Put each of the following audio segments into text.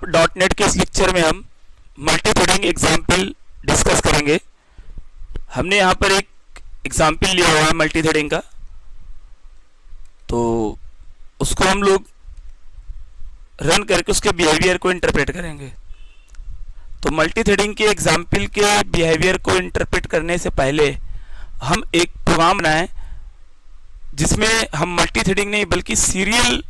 Dot net के इस lecture में हम मल्टी थ्रेडिंग एग्जाम्पल डिस्कस करेंगे। हमने यहाँ पर एक एग्जाम्पल लिया हुआ है मल्टी थ्रेडिंग का, तो उसको हम लोग रन करके उसके बिहेवियर को इंटरप्रेट करेंगे। तो मल्टी थ्रेडिंग के एग्जाम्पल के बिहेवियर को इंटरप्रेट करने से पहले हम एक प्रोग्राम बनाएं जिसमें हम मल्टी थ्रेडिंग नहीं बल्कि सीरियल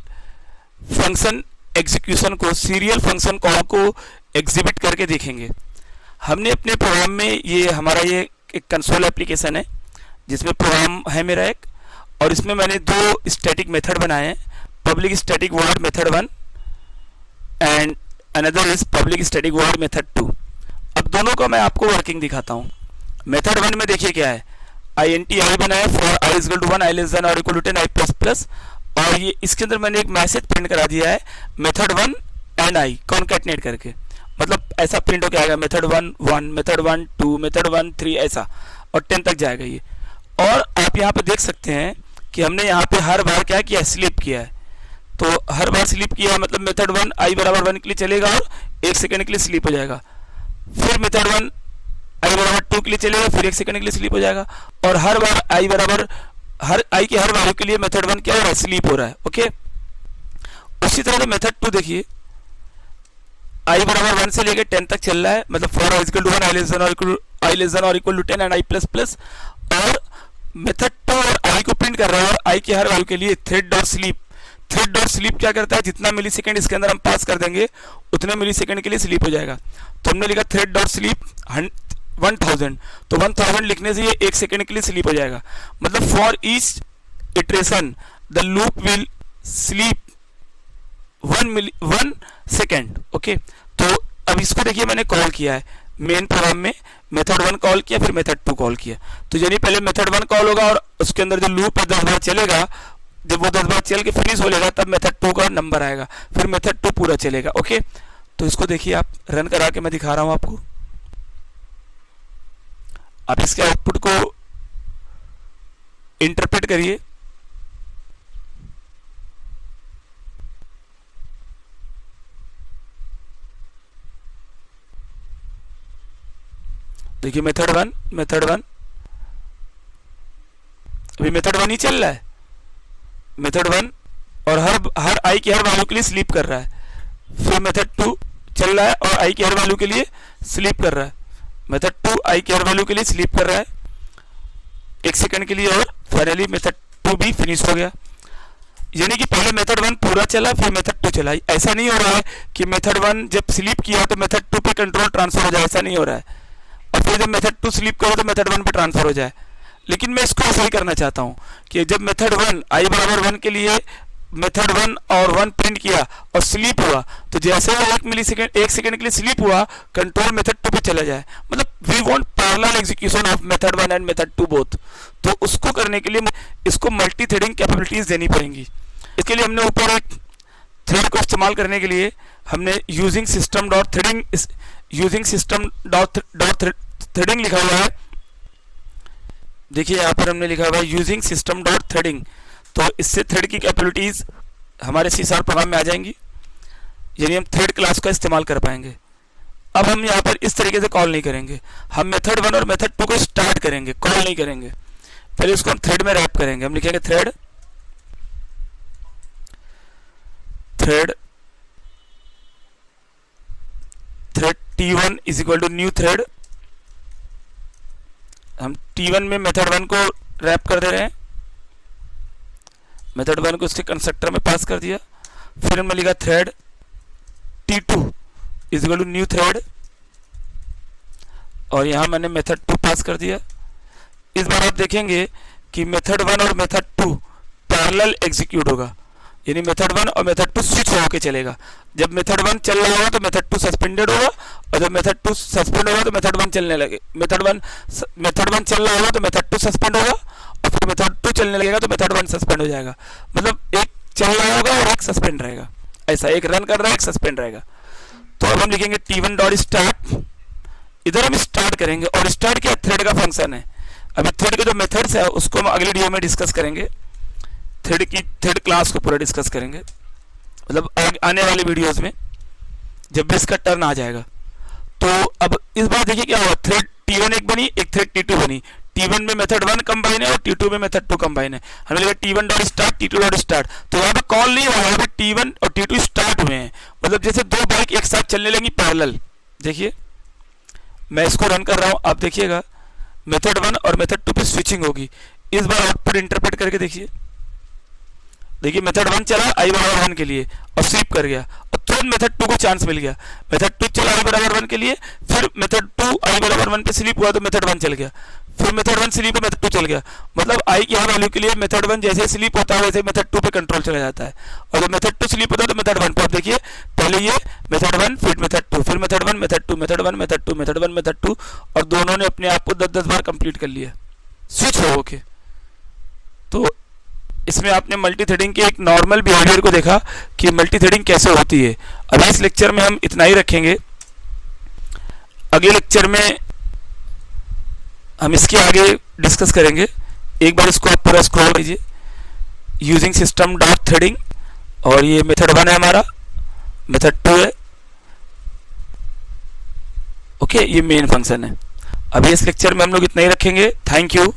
फंक्शन एग्जीक्यूशन को, सीरियल फंक्शन कॉल को एग्जिबिट करके देखेंगे। हमने अपने प्रोग्राम में ये एक कंसोल एप्लीकेशन है जिसमें प्रोग्राम है मेरा एक, और इसमें मैंने दो स्टैटिक मेथड बनाए हैं, public static void method 1 and another is public static void method 2। अब दोनों का मैं आपको वर्किंग दिखाता हूँ। मेथड 1 में देखिए क्या है, int i बनाया for i is equal to 1, i less than और equal to 10, i plus plus, और ये इसके अंदर मैंने एक मैसेज प्रिंट करा दिया है मेथड 1 एंड i कॉन्कैटनेट करके। मतलब ऐसा प्रिंट होकर आएगा मेथड 1 1, मेथड 1 2, मेथड 1 3 ऐसा, और 10 तक जाएगा ये। और आप यहाँ पे देख सकते हैं कि हमने यहाँ पे हर बार क्या किया, स्लीप किया है। तो हर बार स्लीप किया है मतलब मेथड 1 i बराबर 1 के लिए चलेगा और 1 सेकंड के लिए स्लीप हो जाएगा। फिर मेथड 1 i बराबर 2 के लिए चलेगा, फिर 1 सेकंड के लिए स्लीप हो जाएगा। और हर बार i बराबर i की हर वैल्यू के लिए मेथड 1 क्या हो रहा है, स्लीप हो रहा है। ओके, उसी तरह मेथड 2 देखिए, i बराबर 1 से लेकर 10 तक चल रहा है, मतलब for i equal to 1, i less than और equal to 10 and i plus plus. और मेथड 2 और i को प्रिंट कर रहा है और i की हर वैल्यू के लिए thread dot sleep. Thread dot sleep क्या करता है, जितना मिली सेकेंड इसके अंदर हम पास कर देंगे उतने मिली सेकेंड के लिए स्लीप हो जाएगा। तो हमने लिखा थ्रेड डॉट स्लीप 1000, तो 1000 लिखने से ये 1 सेकेंड के लिए स्लीप हो जाएगा। मतलब for each iteration the loop will sleep 1 second. Okay, तो अब इसको देखिए मैंने कॉल किया है मेन प्रोग्राम में, मेथड 1 कॉल किया, फिर मेथड 2 कॉल किया। तो यानी पहले मेथड 1 कॉल होगा और उसके अंदर जो लूप है 10 बार चलेगा, जब वो 10 बार चल के फिनिश हो जाएगा तब मेथड 2 का नंबर आएगा, फिर मेथड 2 पूरा चलेगा। ओके, तो इसको देखिए आप रन करा के मैं दिखा रहा हूं आपको। आप इसके आउटपुट को इंटरप्रेट करिए। देखिए मेथड 1 अभी मेथड 1 ही चल रहा है, मेथड 1 और हर i की हर वैल्यू के लिए स्लीप कर रहा है। फिर मेथड 2 चल रहा है और i की हर वैल्यू के लिए स्लीप कर रहा है। मेथड 2 i की हर वैल्यू के लिए स्लीप कर रहा है 1 सेकंड के लिए, और फाइनली मेथड 2 भी फिनिश हो गया। यानी कि पहले मेथड 1 पूरा चला फिर मेथड 2 चला। ऐसा नहीं हो रहा है कि मेथड 1 जब स्लीप किया तो मेथड 2 पे कंट्रोल ट्रांसफर हो जाए, ऐसा नहीं हो रहा है। और फिर जब मेथड 2 स्लीप करो तो मेथड 1 पे ट्रांसफर हो जाए। लेकिन मैं इसको ऐसा ही करना चाहता हूँ कि जब मेथड 1 i बराबर 1 के लिए मेथड 1 और 1 प्रिंट किया और स्लीप हुआ, तो जैसे वो 1 सेकंड के लिए स्लीप हुआ कंट्रोल मेथड 2 पे चला जाए। मतलब we want parallel execution of method 1 and method 2 both. तो उसको करने के लिए इसको मल्टी थ्रेडिंग कैपेबिलिटीज देनी पड़ेंगी। इसके लिए हमने ऊपर एक थ्रेड को इस्तेमाल करने के लिए हमने यूजिंग सिस्टम डॉट थ्रेडिंग लिखा हुआ है। देखिए यहाँ पर हमने लिखा हुआ है यूजिंग सिस्टम डॉट थ्रेडिंग। तो इससे थ्रेड की कैपेबिलिटीज हमारे C# प्रोग्राम में आ जाएंगी, यानी हम थ्रेड क्लास का इस्तेमाल कर पाएंगे। अब हम यहाँ पर इस तरीके से कॉल नहीं करेंगे, हम मेथड 1 और मेथड 2 को स्टार्ट करेंगे, कॉल नहीं करेंगे। पहले इसको हम थ्रेड में रैप करेंगे। हम लिखेंगे thread T1 is equal to new thread. हम T1 में मेथड 1 को रैप कर दे रहे हैं, मेथड 1 को उसके कंस्ट्रक्टर में पास कर दिया। फिर हमने लिखा thread T2 is equal to new thread, और यहां मैंने मेथड 2 पास कर दिया। इस बार आप देखेंगे कि मेथड 1 और मेथड 2 पैरेलल एग्जीक्यूट होगा, यानी मेथड 1 और मेथड 2 स्विच होकर चलेगा। जब मेथड 1 चल रहा होगा तो मेथड 2 सस्पेंडेड होगा, और जब मेथड 2 सस्पेंड होगा तो मेथड 1 चलने लगे। मेथड 1 चल रहा होगा तो मेथड 2 सस्पेंड होगा, और फिर मेथड 2 चलने लगेगा तो मेथड 1 सस्पेंड हो जाएगा। मतलब एक चल रहा होगा और एक सस्पेंड रहेगा, ऐसा एक रन कर रहा है एक सस्पेंड रहेगा। तो अब हम लिखेंगे T1 डॉट स्टार्ट, इधर हम स्टार्ट करेंगे, और स्टार्ट क्या थ्रेड का फंक्शन है। अभी थ्रेड के जो मेथड्स है उसको हम अगले वीडियो में डिस्कस करेंगे, थ्रेड क्लास को पूरा डिस्कस करेंगे, मतलब आने वाले वीडियोस में। जब भी इसका टर्न आ जाएगा। तो अब इस बार देखिए क्या हुआ, थ्रेड T1 एक बनी, एक थ्रेड T2 बनी। T1 में मेथड 1 कंबाइन है और T2 में मेथड 2 कंबाइन है। हमें लगा T1 dot start, T2 dot start, तो यहाँ पे कॉल नहीं हुआ, यहाँ पे T1 और T2 स्टार्ट हुए हैं। मतलब जैसे दो बाइक एक साथ चलने लगी पैरेलल। देखिए मैं इसको रन कर रहा हूँ, आप देखिएगा मेथड 1 और मेथड 2 पे स्विचिंग होगी। इस बार आउटपुट इंटरप्रेट करके देखिए, देखिए मेथड 1 चला i बराबर 1 के लिए और स्लिप कर गया, और तुरंत मेथड 2 को चांस मिल गया। मेथड 2 चला i बराबर 1 के लिए, फिर मेथड 2 i बराबर 1 पे स्लिप हुआ तो मेथड 1 चल गया, फिर मेथड 1 स्लिप है, मेथड 2 चल गया। मतलब i की हर वैल्यू के लिए मेथड 1 जैसे स्लिप होता है वैसे मेथड 2 पे कंट्रोल चला जाता है, और जब मेथड 2 स्लिप होता है तो मेथड 1 पे। आप देखिए पहले ये मेथड 1 फिर मेथड 2 फिर method 1 method 2 method 1 method 2 method 1 method 2, और दोनों ने अपने आप को 10-10 बार कंप्लीट कर लिया स्विच हो के। तो इसमें आपने मल्टी थ्रेडिंग के एक नॉर्मल बिहेवियर को देखा कि मल्टी थ्रेडिंग कैसे होती है। अभी इस लेक्चर में हम इतना ही रखेंगे, अगले लेक्चर में हम इसके आगे डिस्कस करेंगे। एक बार इसको आप पूरा स्क्रॉल कीजिए, यूजिंग सिस्टम डॉट थ्रेडिंग, और ये मेथड 1 है हमारा, मेथड 2 है, ओके, ये मेन फंक्शन है। अभी इस लेक्चर में हम लोग इतना ही रखेंगे। Thank you.